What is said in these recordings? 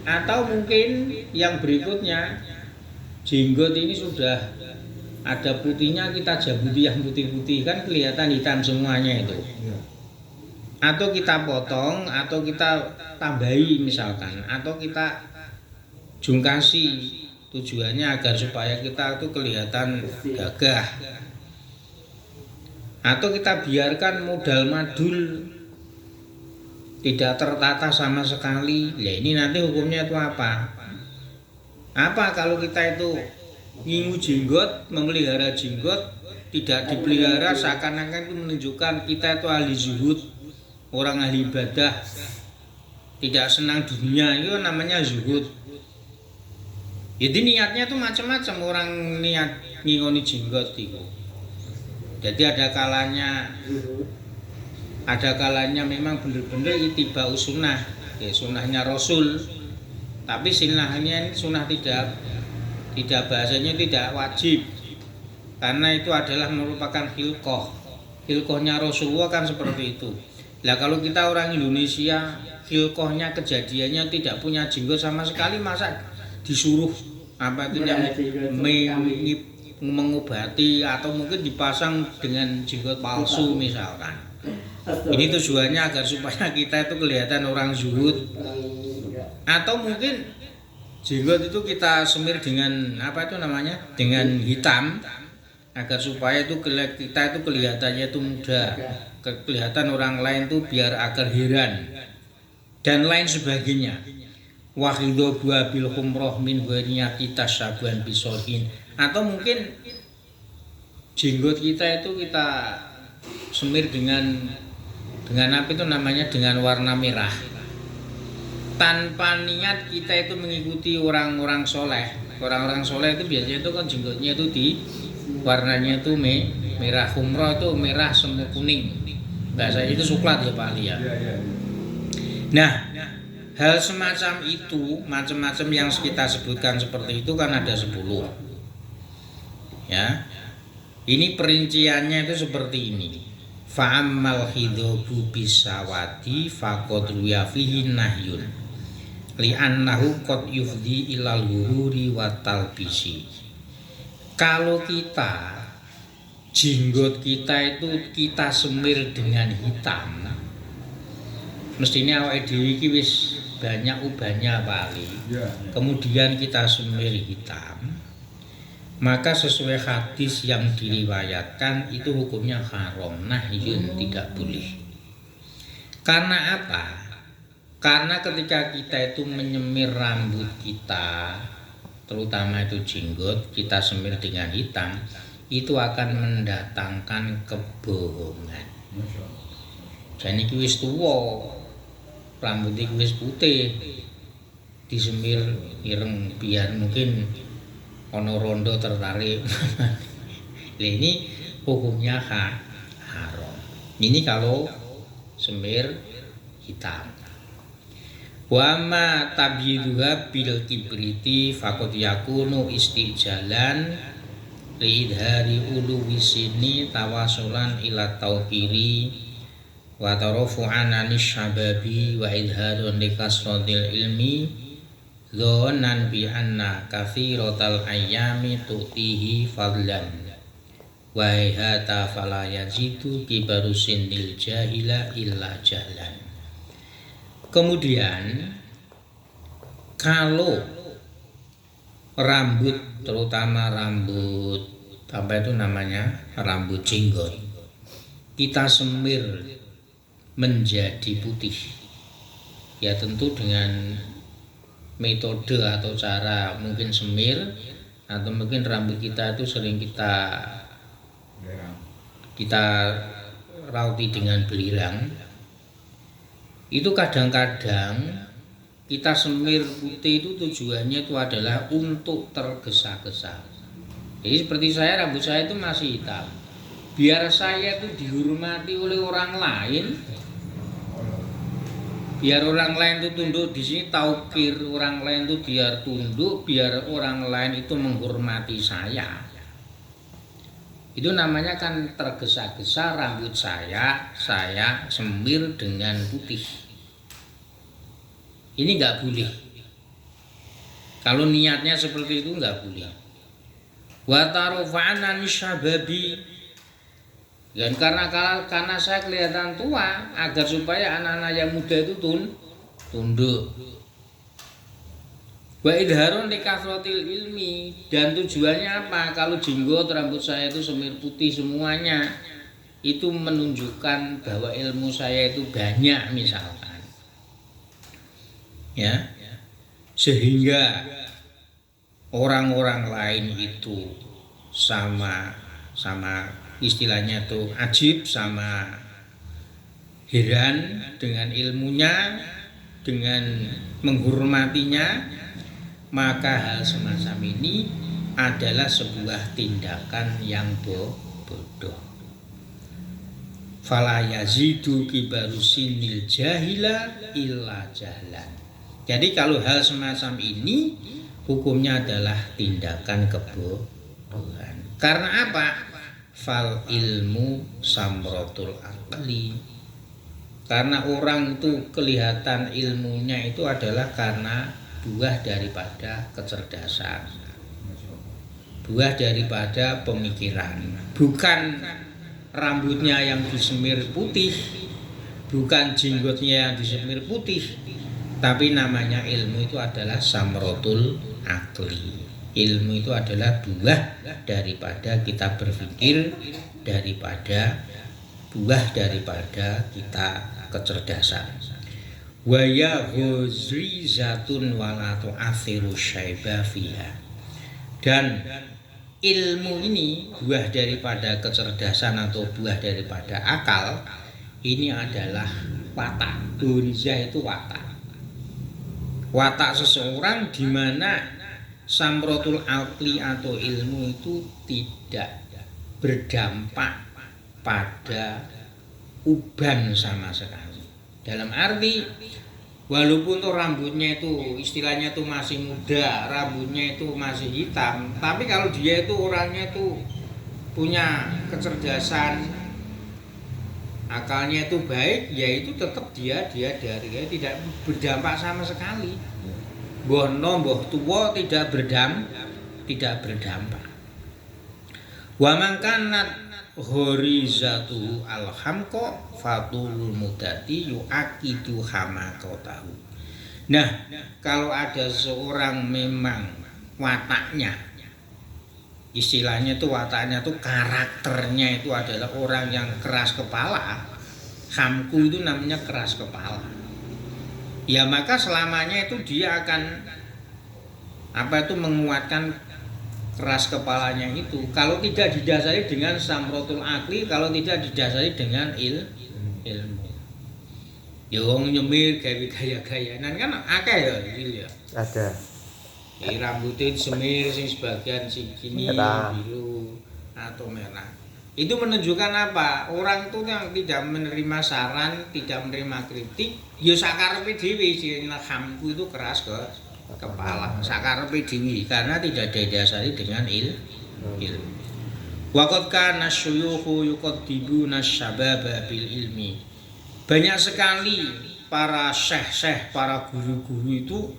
Atau mungkin yang berikutnya, jenggot ini sudah ada putihnya, kita jabuti yang putih-putih, kan kelihatan hitam semuanya itu. Atau kita potong, atau kita tambahi misalkan, atau kita jungkasi, tujuannya agar supaya kita itu kelihatan gagah. Atau kita biarkan modal madul, tidak tertata sama sekali. Ya ini nanti hukumnya itu apa? Apa kalau kita itu ngingu jenggot, memelihara jenggot, tidak dipelihara, seakan-akan itu menunjukkan kita itu ahli zuhud, orang ahli ibadah, tidak senang dunia, itu namanya zuhud. Jadi niatnya itu macam-macam, orang niat ngingoni jenggot itu. Jadi ada kalanya memang benar-benar ittiba sunnah, ya, sunnahnya Rasul. Tapi sunnahnya sunnah tidak bahasanya tidak wajib, karena itu adalah merupakan hilkohnya Rasulullah kan seperti itu. Nah kalau kita orang Indonesia, hilkohnya kejadiannya tidak punya jenggot sama sekali, masa disuruh apa itu yang mengobati atau mungkin dipasang dengan jenggot palsu misalkan. Ini tujuannya agar supaya kita itu kelihatan orang zuhud. Atau mungkin jenggot itu kita semir dengan apa itu namanya, dengan hitam, agar supaya itu kita itu kelihatannya itu muda, kelihatan orang lain tuh biar agar heran dan lain sebagainya. Wahidho dua bil humroh min warinya kita sabuan bisohin. Atau mungkin jenggot kita itu kita semir dengan apa itu namanya, dengan warna merah, tanpa niat kita itu mengikuti orang-orang soleh. Orang-orang soleh itu biasanya itu kan jenggotnya itu di warnanya itu merah, humroh itu merah semu kuning, bahasanya itu coklat ya Pak Ali ya. Nah, hal semacam itu, macam-macam yang kita sebutkan seperti itu kan ada 10. Ya. Ini perinciannya itu seperti ini. Fa'ammal hidhobu bisawati faqad ruya fihi nahyun li'annahu qad yufdi ilal hururi wa talbisi. Kalau kita jenggot kita itu kita semir dengan hitam, mestinya awake dhewe iki wis banyak ubahnya Pak Ali. Kemudian kita semir hitam, maka sesuai hadis yang diriwayatkan itu hukumnya haram, nahyun, tidak boleh. Karena apa? Karena ketika kita itu menyemir rambut kita, terutama itu jenggot, kita semir dengan hitam, itu akan mendatangkan kebohongan. Jadi iki wis tuwa, rambut iki wis putih, disemir ireng biar mungkin ono rondo tertarik. Ini hukumnya haram. Ini kalau semir hitam. Wa ma tabyiduha bil kibriti faqad yakunu istijalan lidhari uluwi sini tawasulan ila tauqiri wa tarafu'an anis syababi wa idharun likasratil ilmi dhonan bi anna katsiratal ayyami tu'tihi fadlan wa hata fala yajidu kibaru sinil jahila illa jahlan. Kemudian kalau rambut, terutama rambut apa itu namanya, rambut jenggot, kita semir menjadi putih, ya tentu dengan metode atau cara mungkin semir, atau mungkin rambut kita itu sering kita rauti dengan belirang. Itu kadang-kadang kita semir putih itu tujuannya itu adalah untuk tergesa-gesa. Jadi seperti saya, rambut saya itu masih hitam, biar saya itu dihormati oleh orang lain, biar orang lain itu tunduk. Di sini taukir, orang lain itu biar tunduk, biar orang lain itu menghormati saya. Itu namanya kan tergesa-gesa rambut saya semir dengan putih. Ini nggak boleh. Kalau niatnya seperti itu nggak boleh. Wa tarfa'an syababi. Dan karena saya kelihatan tua, agar supaya anak-anak yang muda itu tunduk. Wa idharun likafrotil ilmi, dan tujuannya apa? Kalau jenggot rambut saya itu semir putih semuanya, itu menunjukkan bahwa ilmu saya itu banyak misalkan. Ya. Sehingga orang-orang lain itu sama istilahnya itu ajib, sama heran dengan ilmunya, dengan menghormatinya, maka hal semacam ini adalah sebuah tindakan yang bodoh. Fala yazidu kibaru sinil jahila illa jahlan. Jadi kalau hal semacam ini hukumnya adalah tindakan kebodohan. Karena apa? Fal ilmu samrotul aqli. Karena orang itu kelihatan ilmunya itu adalah karena buah daripada kecerdasan, buah daripada pemikiran, bukan rambutnya yang disemir putih, bukan jenggotnya yang disemir putih, tapi namanya ilmu itu adalah samrotul akli. Ilmu itu adalah buah daripada kita berpikir, daripada buah daripada kita kecerdasan. Wa ya ghuzrizatun wala tu'athiru syaiba fiha. Dan ilmu ini buah daripada kecerdasan atau buah daripada akal, ini adalah watak. Ghuriza itu watak. Watak seseorang di mana samrotul aqli atau ilmu itu tidak berdampak pada uban sama sekali. Dalam arti walaupun tuh rambutnya itu istilahnya tuh masih muda, rambutnya itu masih hitam, tapi kalau dia itu orangnya tuh punya kecerdasan, akalnya itu baik, ya itu tetap dia tidak berdampak sama sekali. Boh nombah tua tidak berdampak. Wa mangkanat horizatu alhamko fatul mudati yuakidu hamakotahu. Nah, kalau ada seorang memang wataknya, istilahnya itu wataknya itu karakternya itu adalah orang yang keras kepala. Hamku itu namanya keras kepala. Ya maka selamanya itu dia akan menguatkan keras kepalanya itu, kalau tidak didasari dengan samrotul akli, kalau tidak didasari dengan ilmu. Ya wong nyemir gaya-gayanan kan akeh ya iki ya. Ada. Rambutnya semir sing sebagian sini biru atau merah. Itu menunjukkan apa? Orang itu yang tidak menerima saran, tidak menerima kritik, ya sakarepe dhewe sing hamku itu keras kepala, sakarepe dhewe karena tidak didasari dengan ilmu. Waqad kana syuyukhu yuqaddibuna syababa bil ilmi. Banyak sekali para syekh-syekh, para guru-guru itu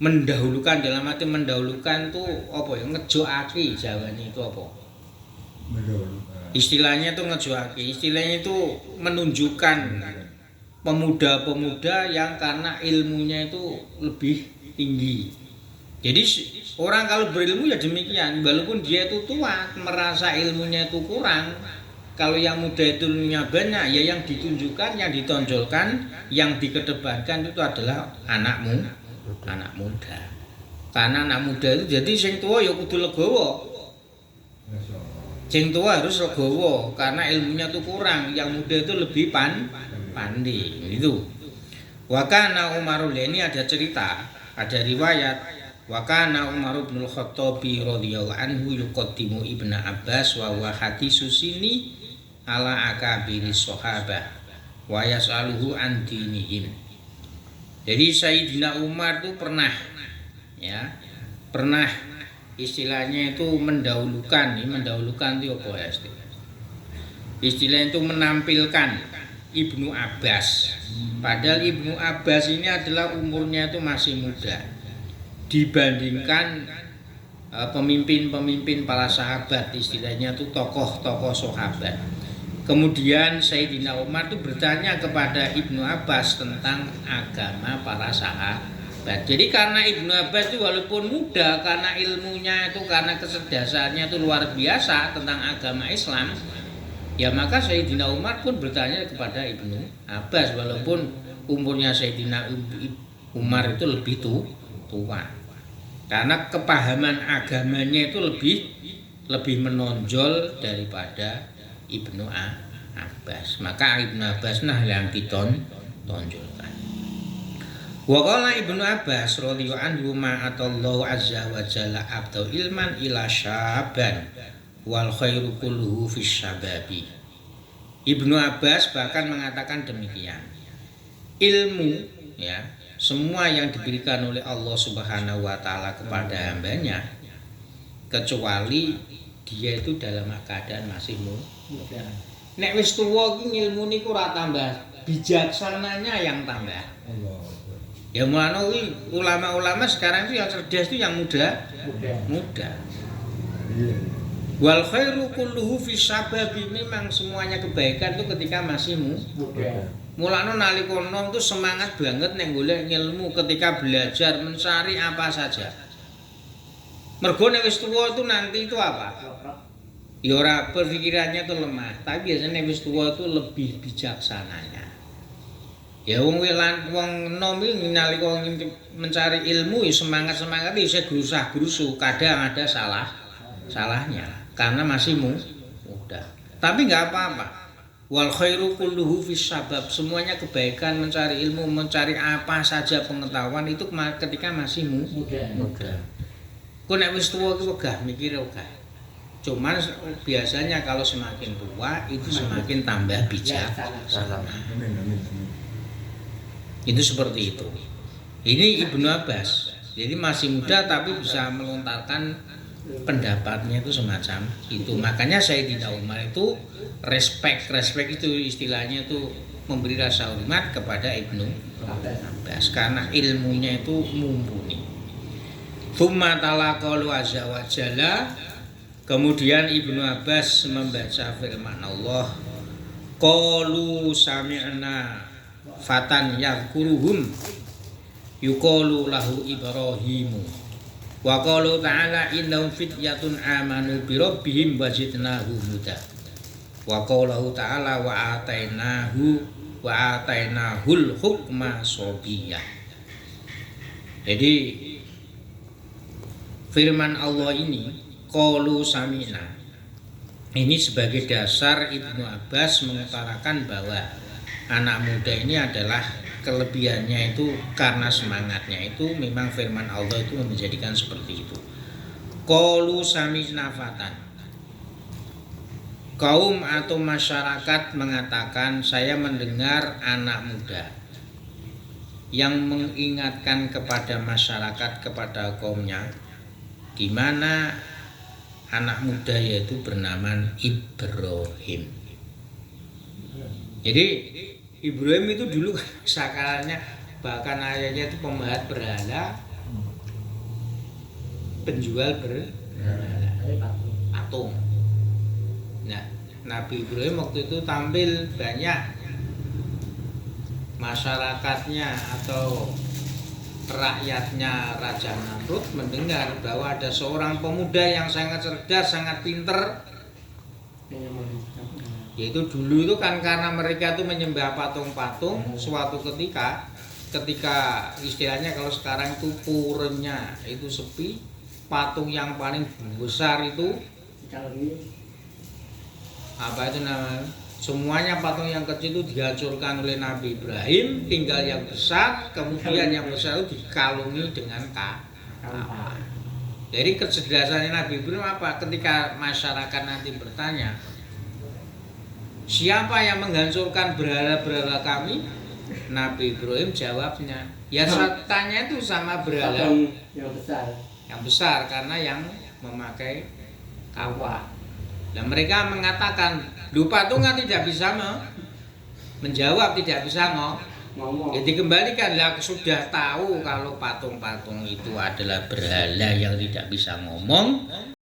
mendahulukan, dalam arti mendahulukan tuh apa ya, ngejokake jawane itu apa? Istilahnya tuh ngejokake, istilahnya itu menunjukkan pemuda-pemuda yang karena ilmunya itu lebih tinggi. Jadi orang kalau berilmu ya demikian, walaupun dia itu tua merasa ilmunya itu kurang. Kalau yang muda itu ilmunya banyak, ya yang ditunjukkan, yang ditonjolkan, yang dikedepankan itu adalah anak muda. Karena anak muda itu jadi sing tua ya kudu legowo. Sing tua harus legowo karena ilmunya itu kurang, yang muda itu lebih pandai itu. Wa kana Umarul, ini ada cerita, ada riwayat, wa kana Umar bin Khattab radhiyallahu anhu yuqaddimu Ibnu Abbas wa huwa hadisus sini ala akabiri sahabah wa yas'aluhu an dinihim. Jadi Sayyidina Umar itu pernah istilahnya itu mendahulukan itu apa ya istilahnya itu menampilkan Ibnu Abbas Padahal Ibnu Abbas ini adalah umurnya itu masih muda dibandingkan pemimpin-pemimpin para sahabat, istilahnya itu tokoh-tokoh sahabat. Kemudian Sayyidina Umar itu bertanya kepada Ibnu Abbas tentang agama para sahabat. Jadi karena Ibnu Abbas itu walaupun muda, karena ilmunya itu, karena kecerdasannya itu luar biasa tentang agama Islam, ya maka Sayyidina Umar pun bertanya kepada Ibnu Abbas walaupun umurnya Sayyidina Umar itu lebih tua. Karena kepahaman agamanya itu lebih menonjol daripada Ibnu Abbas. Maka Ibnu Abbas nah yang ditonjolkan. Wa qala Ibnu Abbas radhiyallahu anhu ma atallahu azza wa jalla abdu ilman ila syaban wal khairu kulluhu fis syababi. Ibnu Abbas bahkan mengatakan demikian. Ilmu, ya, semua yang diberikan oleh Allah Subhanahu wa taala kepada hambanya, kecuali dia itu dalam keadaan masih muda. Nek wis tuwa ki ilmu niku ora tambah, bijaksananya yang tambah. Ya mulane ulama-ulama sekarang itu yang cerdas itu yang muda. Wal khairu kulluhu fi syababi, memang semuanya kebaikan itu ketika masih muda. Mulane nalika nom itu semangat banget nek golek ilmu, ketika belajar mencari apa saja. Mergo nek wis tuwa itu nanti itu apa? Ya ora, berpikirannya itu lemah, tapi biasanya nek wis tuwa itu lebih bijaksananya. Ya wong nom iki nalika mencari ilmu ya semangat bisa gerusah-gerusu, kadang ada salahnya karena masih muda. Tapi enggak apa-apa. Wal khairu kulluhu fis sabab, semuanya kebaikan mencari ilmu, mencari apa saja pengetahuan itu ketika masih muda. Kok nek wis tuwa ki wegah mikir wegah. Cuman biasanya kalau semakin tua itu semakin tambah bijak. Itu seperti itu. Ini Ibnu Abbas. Jadi masih muda tapi bisa melontarkan pendapatnya itu semacam itu. Makanya Sayyidina Umar itu respect itu istilahnya itu memberi rasa hormat kepada Ibnu Abbas karena ilmunya itu mumpuni. Tsumma talaqalu azza wa jalla, kemudian Ibnu Abbas membaca firman Allah, qalu sami'na fatan yadhkuruhum yuqalu lahu Ibrahimu wa qalu ta'ala innahum fityatun amanu bi rabbihim wazidnahum huda wa qalahu ta'ala wa atainahul hukma sobiyah. Jadi firman Allah ini qalu sami'na ini sebagai dasar Ibnu Abbas mengutarakan bahwa anak muda ini adalah kelebihannya itu karena semangatnya itu memang firman Allah itu menjadikan seperti itu. Qalu sami'na fatan, kaum atau masyarakat mengatakan saya mendengar anak muda yang mengingatkan kepada masyarakat, kepada kaumnya, di mana anak muda yaitu bernama Ibrahim. Jadi Ibrahim itu dulu sakaranya bahkan ayahnya itu pembahat berhala, penjual patung. Nah, Nabi Ibrahim waktu itu tampil banyak masyarakatnya atau rakyatnya Raja Namrud mendengar bahwa ada seorang pemuda yang sangat cerdas, sangat pinter. Yaitu dulu itu kan karena mereka itu menyembah patung-patung, suatu ketika istilahnya kalau sekarang itu purenya itu sepi, patung yang paling besar itu apa itu namanya, semuanya patung yang kecil itu dihancurkan oleh Nabi Ibrahim, tinggal yang besar, kemudian yang besar itu dikalungi dengan kapal. Jadi kecerdasannya Nabi Ibrahim apa? Ketika masyarakat nanti bertanya, siapa yang menghancurkan berhala-berhala kami? Nabi Ibrahim jawabnya, ya tanya itu sama berhala yang besar karena yang memakai kawah. Dan mereka mengatakan, patung kan tidak bisa menjawab, tidak bisa Jadi kembalikan lah, sudah tahu kalau patung-patung itu adalah berhala yang tidak bisa ngomong.